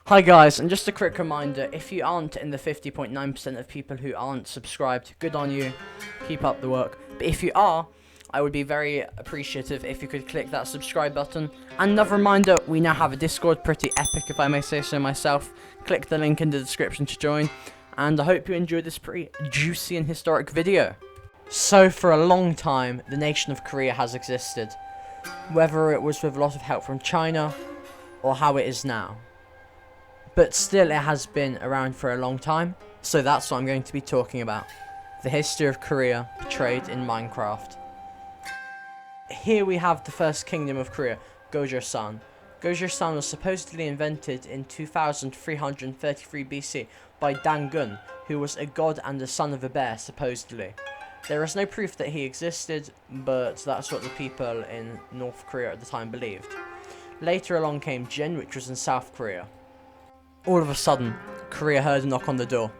Hi guys, and just a quick reminder, if you aren't in the 50.9% of people who aren't subscribed, good on you, keep up the work. But if you are, I would be very appreciative if you could click that subscribe button. And another reminder, we now have a Discord, pretty epic if I may say so myself. Click the link in the description to join, and I hope you enjoyed this pretty juicy and historic video. So for a long time, the nation of Korea has existed, whether it was with a lot of help from China, or how it is now. But still, it has been around for a long time, so that's what I'm going to be talking about. The history of Korea portrayed in Minecraft. Here we have the first kingdom of Korea, Gojoseon. Gojoseon was supposedly invented in 2333 BC by Dangun, who was a god and the son of a bear, supposedly. There is no proof that he existed, but that's what the people in North Korea at the time believed. Later along came Jin, which was in South Korea. All of a sudden, Korea heard a knock on the door.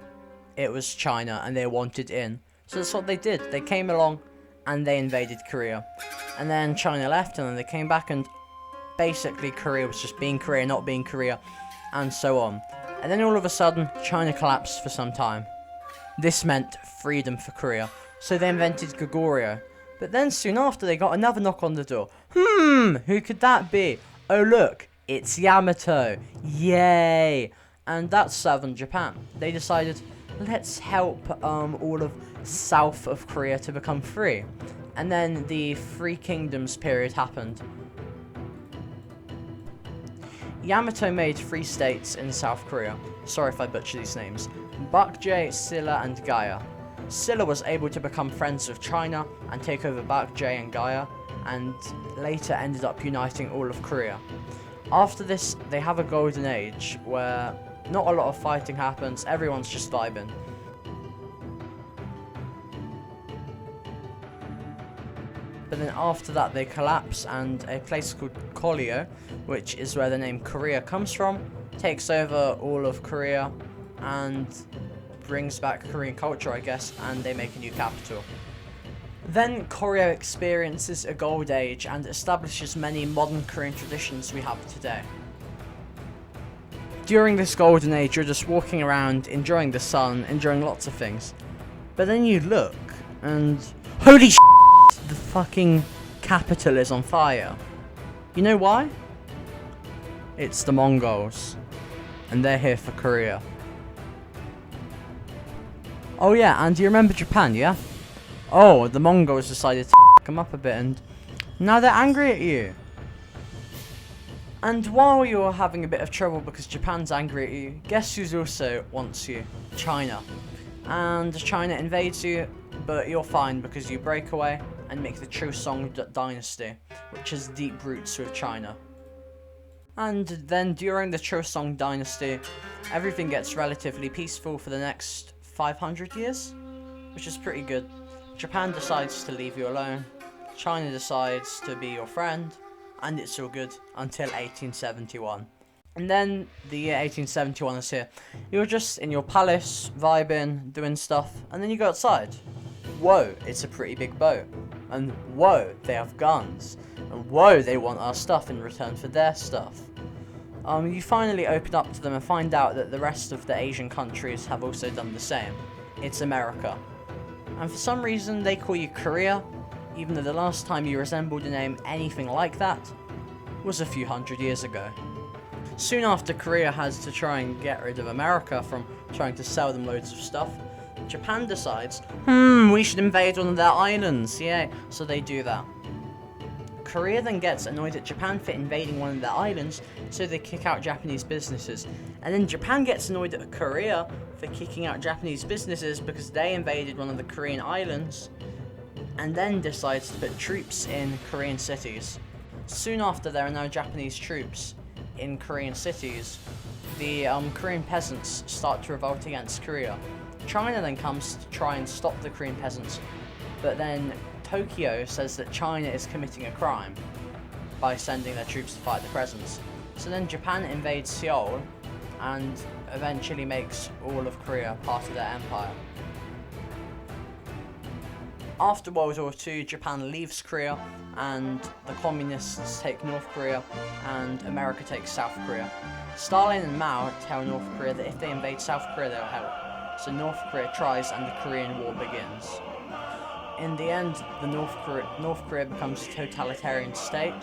It was China, and they wanted in. So that's what they did. They came along, and they invaded Korea. And then China left, and then they came back, and basically Korea was just being Korea, not being Korea, and so on. And then all of a sudden, China collapsed for some time. This meant freedom for Korea. So they invented Goguryeo. But then soon after, they got another knock on the door. Who could that be? Oh look, it's Yamato. Yay! And that's southern Japan. They decided, let's help all of south of Korea to become free. And then the Three Kingdoms period happened. Yamato made 3 states in South Korea. Sorry if I butcher these names. Bakje, Silla, and Gaya. Silla was able to become friends with China and take over Bakje and Gaya, and later ended up uniting all of Korea. After this, they have a golden age where not a lot of fighting happens, everyone's just vibing. But then after that they collapse, and a place called Goryeo, which is where the name Korea comes from, takes over all of Korea and brings back Korean culture, I guess, and they make a new capital. Then Goryeo experiences a gold age and establishes many modern Korean traditions we have today. During this golden age, you're just walking around, enjoying the sun, enjoying lots of things. But then you look, and holy sh**, the fucking capital is on fire. You know why? It's the Mongols, and they're here for Korea. Oh yeah, and do you remember Japan, yeah? Oh, the Mongols decided to f*** them up a bit, and now they're angry at you. And while you're having a bit of trouble because Japan's angry at you, guess who also wants you? China. And China invades you, but you're fine because you break away and make the Choesong dynasty, which has deep roots with China. And then during the Choesong dynasty, everything gets relatively peaceful for the next 500 years, which is pretty good. Japan decides to leave you alone, China decides to be your friend, and it's all good until 1871. And then the year 1871 is here. You're just in your palace, vibing, doing stuff, and then you go outside. Whoa, it's a pretty big boat. And whoa, they have guns. And whoa, they want our stuff in return for their stuff. You finally open up to them and find out that the rest of the Asian countries have also done the same. It's America. And for some reason, they call you Korea, even though the last time you resembled a name anything like that was a few hundred years ago. Soon after Korea has to try and get rid of America from trying to sell them loads of stuff, Japan decides, we should invade one of their islands, yay, so they do that. Korea then gets annoyed at Japan for invading one of their islands, so they kick out Japanese businesses. And then Japan gets annoyed at Korea for kicking out Japanese businesses because they invaded one of the Korean islands, and then decides to put troops in Korean cities. Soon after, there are no Japanese troops in Korean cities. The Korean peasants start to revolt against Korea. China then comes to try and stop the Korean peasants, but then Tokyo says that China is committing a crime by sending their troops to fight the presence. So then Japan invades Seoul and eventually makes all of Korea part of their empire. After World War II, Japan leaves Korea and the communists take North Korea and America takes South Korea. Stalin and Mao tell North Korea that if they invade South Korea, they'll help. So North Korea tries, and the Korean War begins. In the end, North Korea becomes a totalitarian state.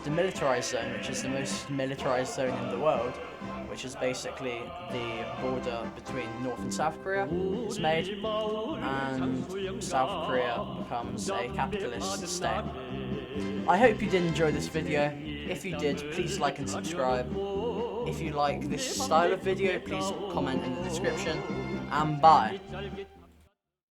The demilitarized zone, which is the most militarized zone in the world, which is basically the border between North and South Korea, is made, and South Korea becomes a capitalist state. I hope you did enjoy this video. If you did, please like and subscribe. If you like this style of video, please comment in the description, and bye.